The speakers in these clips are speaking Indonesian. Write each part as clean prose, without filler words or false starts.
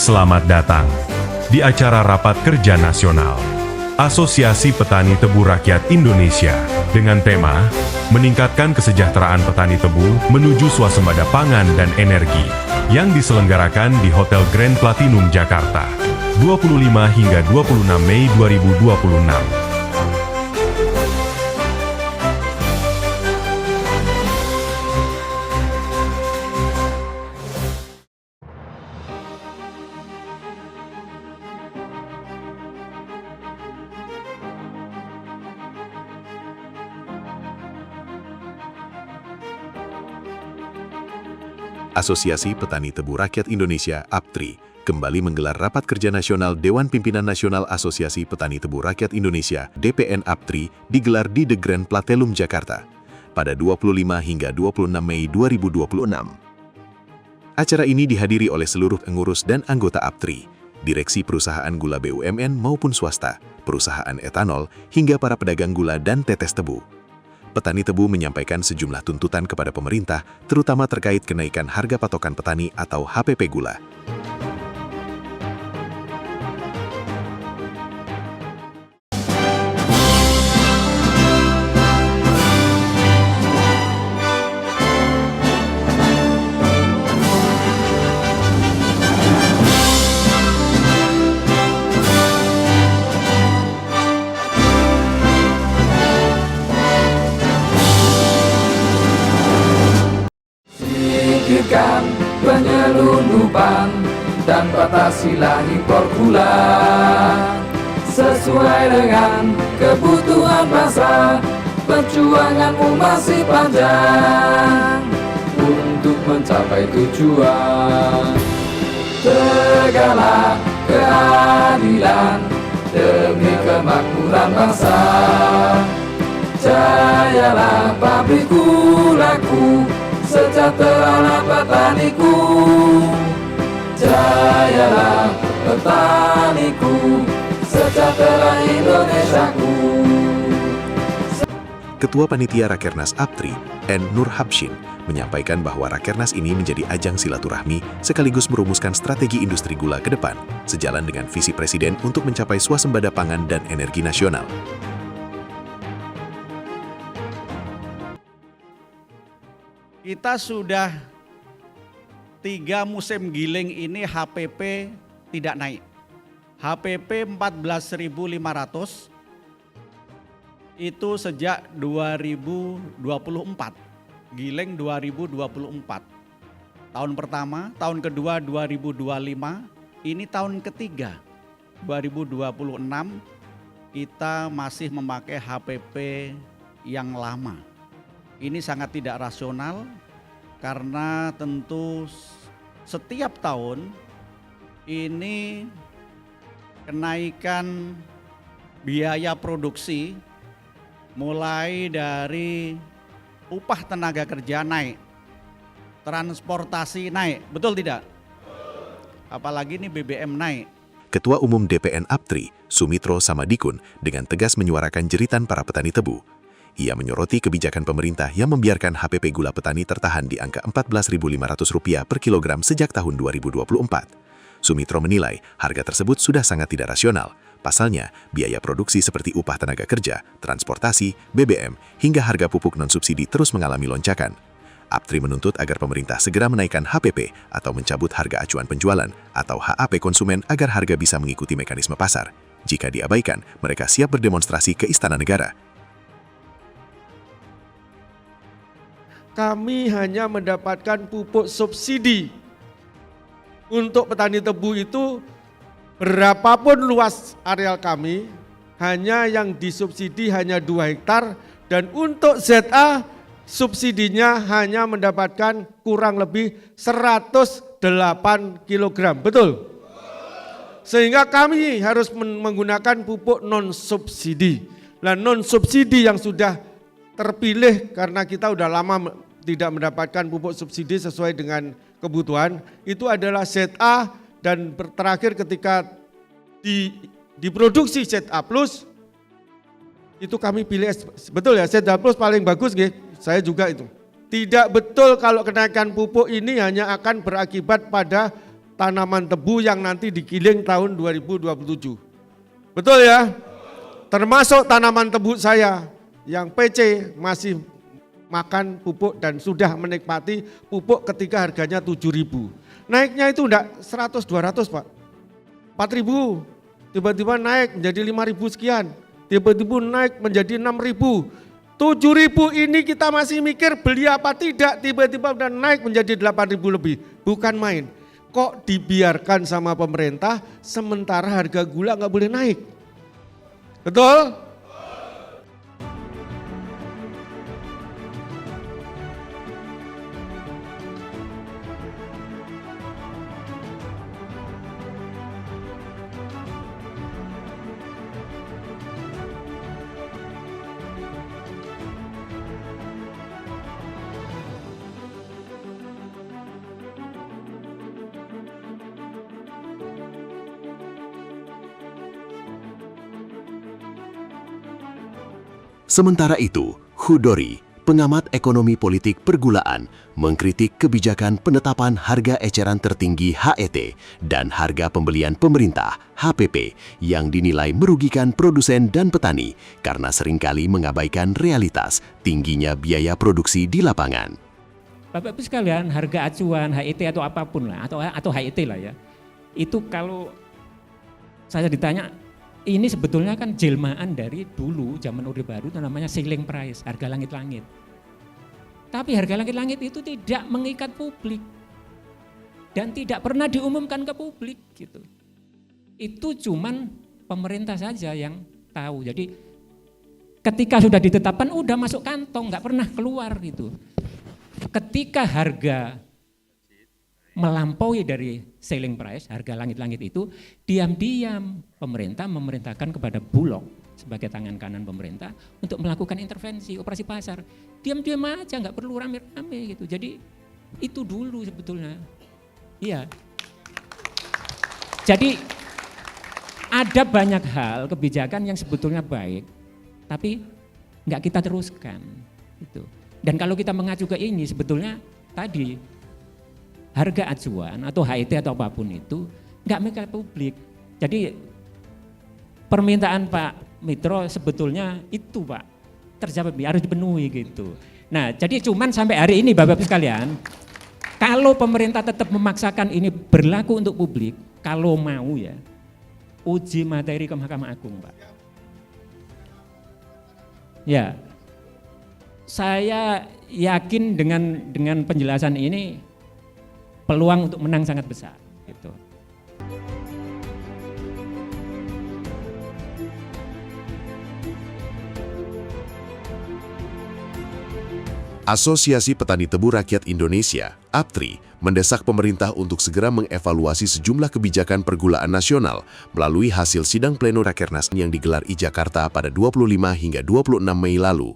Selamat datang di acara Rapat Kerja Nasional Asosiasi Petani Tebu Rakyat Indonesia dengan tema Meningkatkan Kesejahteraan Petani Tebu Menuju Swasembada Pangan dan Energi yang diselenggarakan di Hotel Grand Platinum Jakarta 25 hingga 26 Mei 2026. Asosiasi Petani Tebu Rakyat Indonesia (APTRI) kembali menggelar Rapat Kerja Nasional Dewan Pimpinan Nasional Asosiasi Petani Tebu Rakyat Indonesia (DPN APTRI) digelar di The Grand Platinum Jakarta pada 25 hingga 26 Mei 2026. Acara ini dihadiri oleh seluruh pengurus dan anggota APTRI, direksi perusahaan gula BUMN maupun swasta, perusahaan etanol, hingga para pedagang gula dan tetes tebu. Petani tebu menyampaikan sejumlah tuntutan kepada pemerintah, terutama terkait kenaikan harga patokan petani atau HPP gula. Singkirkan penyelundupan dan batasilah impor gula sesuai dengan kebutuhan bangsa. Perjuanganmu masih panjang untuk mencapai tujuan. Tegaklah keadilan demi kemakmuran bangsa. Jayalah pabrik gulaku, sejahteralah petaniku. Jayalah petaniku, sejahtera Indonesiaku. Ketua Panitia Rakernas APTRI, N. Nur Habshin, menyampaikan bahwa Rakernas ini menjadi ajang silaturahmi sekaligus merumuskan strategi industri gula ke depan, sejalan dengan visi Presiden untuk mencapai swasembada pangan dan energi nasional. Kita sudah 3 musim giling ini HPP tidak naik. HPP 14.500 itu sejak 2024, giling 2024. Tahun pertama, tahun kedua 2025, ini tahun ketiga 2026 kita masih memakai HPP yang lama. Ini sangat tidak rasional karena tentu setiap tahun ini kenaikan biaya produksi mulai dari upah tenaga kerja naik, transportasi naik, betul tidak? Apalagi ini BBM naik. Ketua Umum DPN APTRI, Sumitro Samadikun, dengan tegas menyuarakan jeritan para petani tebu. Ia menyoroti kebijakan pemerintah yang membiarkan HPP gula petani tertahan di angka Rp14.500 per kilogram sejak tahun 2024. Sumitro menilai harga tersebut sudah sangat tidak rasional. Pasalnya, biaya produksi seperti upah tenaga kerja, transportasi, BBM, hingga harga pupuk non-subsidi terus mengalami lonjakan. APTRI menuntut agar pemerintah segera menaikkan HPP atau mencabut harga acuan penjualan atau HAP konsumen agar harga bisa mengikuti mekanisme pasar. Jika diabaikan, mereka siap berdemonstrasi ke Istana Negara. Kami hanya mendapatkan pupuk subsidi. Untuk petani tebu itu berapapun luas areal kami, hanya yang disubsidi hanya 2 hektar dan untuk ZA subsidinya hanya mendapatkan kurang lebih 108 kg, betul? Sehingga kami harus menggunakan pupuk non-subsidi. Nah, non-subsidi yang sudah terpilih karena kita udah lama tidak mendapatkan pupuk subsidi sesuai dengan kebutuhan, itu adalah ZA dan terakhir ketika diproduksi ZA Plus, itu kami pilih, betul ya, ZA Plus paling bagus, saya juga itu. Tidak betul kalau kenaikan pupuk ini hanya akan berakibat pada tanaman tebu yang nanti digiling tahun 2027. Betul ya? Termasuk tanaman tebu saya yang PC masih makan pupuk dan sudah menikmati pupuk ketika harganya 7.000. Naiknya itu enggak 100-200 Pak. 4.000, tiba-tiba naik menjadi 5.000 sekian. Tiba-tiba naik menjadi 6.000. 7.000 ini kita masih mikir beli apa tidak, tiba-tiba udah naik menjadi 8.000 lebih. Bukan main. Kok dibiarkan sama pemerintah sementara harga gula nggak boleh naik? Betul? Sementara itu, Hudori, pengamat ekonomi politik pergulaan, mengkritik kebijakan penetapan harga eceran tertinggi HET dan harga pembelian pemerintah HPP yang dinilai merugikan produsen dan petani karena seringkali mengabaikan realitas tingginya biaya produksi di lapangan. Bapak-Ibu sekalian, harga acuan HET atau apapun lah, atau HET lah ya, itu kalau saya ditanya, ini sebetulnya kan jelmaan dari dulu zaman Orde Baru itu namanya ceiling price, harga langit-langit. Tapi harga langit-langit itu tidak mengikat publik dan tidak pernah diumumkan ke publik gitu. Itu cuman pemerintah saja yang tahu. Jadi ketika sudah ditetapkan udah masuk kantong, nggak pernah keluar gitu. Ketika harga melampaui dari ceiling price, harga langit-langit itu, diam-diam pemerintah memerintahkan kepada Bulog sebagai tangan kanan pemerintah untuk melakukan intervensi operasi pasar. Diam-diam aja, nggak perlu rame-rame gitu. Jadi itu dulu sebetulnya. Iya. Jadi ada banyak hal kebijakan yang sebetulnya baik, tapi nggak kita teruskan. Gitu. Dan kalau kita mengacu ke ini sebetulnya tadi harga acuan atau HET atau apapun itu nggak mengikat publik. Jadi permintaan Pak Mitro sebetulnya itu Pak terjawab, harus dipenuhi gitu. Nah jadi cuman sampai hari ini Bapak-Ibu sekalian, kalau pemerintah tetap memaksakan ini berlaku untuk publik, kalau mau ya uji materi ke Mahkamah Agung Pak. Ya, saya yakin dengan penjelasan ini peluang untuk menang sangat besar gitu. Asosiasi Petani Tebu Rakyat Indonesia, APTRI, mendesak pemerintah untuk segera mengevaluasi sejumlah kebijakan pergulaan nasional melalui hasil sidang pleno Rakernas yang digelar di Jakarta pada 25 hingga 26 Mei lalu.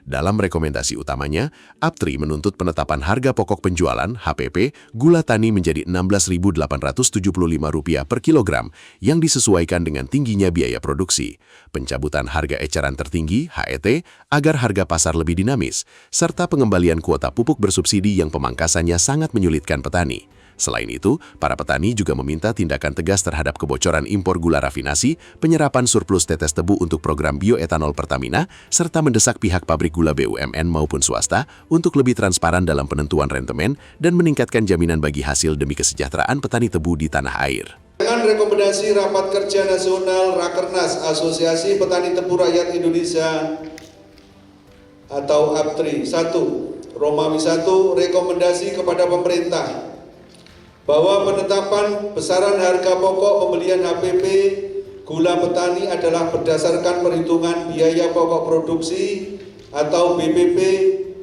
Dalam rekomendasi utamanya, APTRI menuntut penetapan harga pokok penjualan HPP gula tani menjadi Rp16.875 per kilogram yang disesuaikan dengan tingginya biaya produksi, pencabutan harga eceran tertinggi HET agar harga pasar lebih dinamis, serta pengembalian kuota pupuk bersubsidi yang pemangkasannya sangat menyulitkan petani. Selain itu, para petani juga meminta tindakan tegas terhadap kebocoran impor gula rafinasi, penyerapan surplus tetes tebu untuk program bioetanol Pertamina, serta mendesak pihak pabrik gula BUMN maupun swasta untuk lebih transparan dalam penentuan rentemen dan meningkatkan jaminan bagi hasil demi kesejahteraan petani tebu di tanah air. Dengan rekomendasi Rapat Kerja Nasional Rakernas Asosiasi Petani Tebu Rakyat Indonesia atau APTRI. 1. Romawi 1, rekomendasi kepada pemerintah bahwa penetapan besaran harga pokok pembelian HPP gula petani adalah berdasarkan perhitungan biaya pokok produksi atau BPP,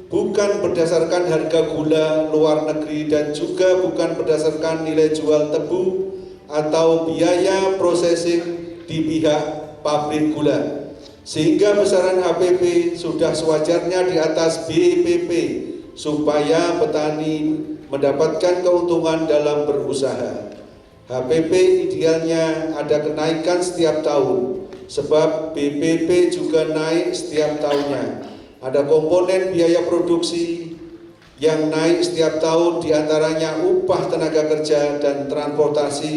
bukan berdasarkan harga gula luar negeri dan juga bukan berdasarkan nilai jual tebu atau biaya processing di pihak pabrik gula. Sehingga besaran HPP sudah sewajarnya di atas BPP supaya petani mendapatkan keuntungan dalam berusaha. HPP idealnya ada kenaikan setiap tahun, sebab BPP juga naik setiap tahunnya. Ada komponen biaya produksi, yang naik setiap tahun diantaranya upah tenaga kerja dan transportasi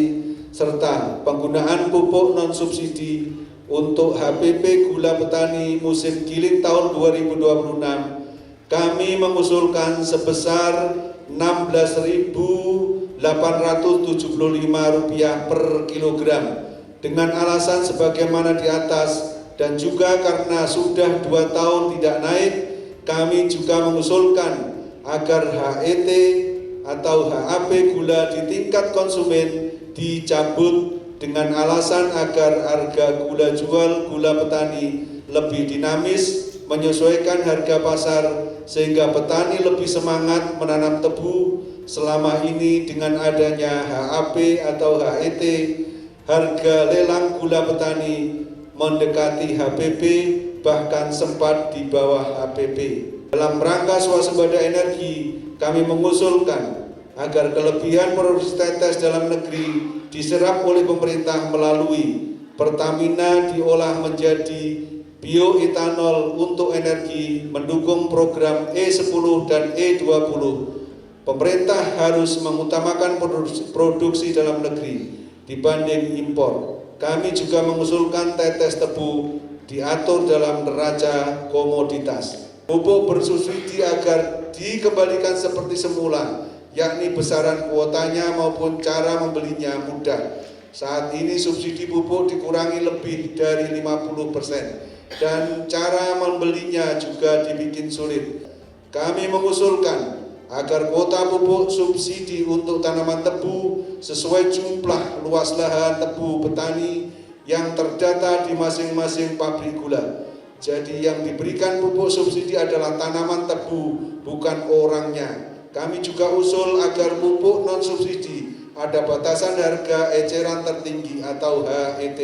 serta penggunaan pupuk non-subsidi untuk HPP gula petani musim giling tahun 2026 kami mengusulkan sebesar Rp16.875 per kilogram dengan alasan sebagaimana di atas dan juga karena sudah 2 tahun tidak naik kami juga mengusulkan agar HET atau HAP gula di tingkat konsumen dicabut dengan alasan agar harga gula jual gula petani lebih dinamis menyesuaikan harga pasar sehingga petani lebih semangat menanam tebu. Selama ini dengan adanya HAP atau HET harga lelang gula petani mendekati HPP bahkan sempat di bawah HPP. Dalam rangka swasembada energi, kami mengusulkan agar kelebihan produksi tetes dalam negeri diserap oleh pemerintah melalui Pertamina diolah menjadi bioetanol untuk energi mendukung program E10 dan E20. Pemerintah harus mengutamakan produksi dalam negeri dibanding impor. Kami juga mengusulkan tetes tebu diatur dalam neraca komoditas. Pupuk bersubsidi agar dikembalikan seperti semula, yakni besaran kuotanya maupun cara membelinya mudah. Saat ini subsidi pupuk dikurangi lebih dari 50% dan cara membelinya juga dibikin sulit. Kami mengusulkan agar kuota pupuk subsidi untuk tanaman tebu sesuai jumlah luas lahan tebu petani yang terdata di masing-masing pabrik gula. Jadi yang diberikan pupuk subsidi adalah tanaman tebu, bukan orangnya. Kami juga usul agar pupuk non-subsidi ada batasan harga eceran tertinggi atau HET.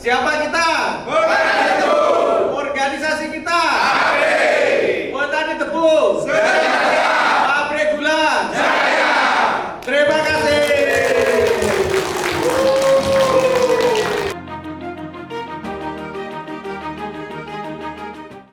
Siapa kita? Organisasi kita? Petani tebu.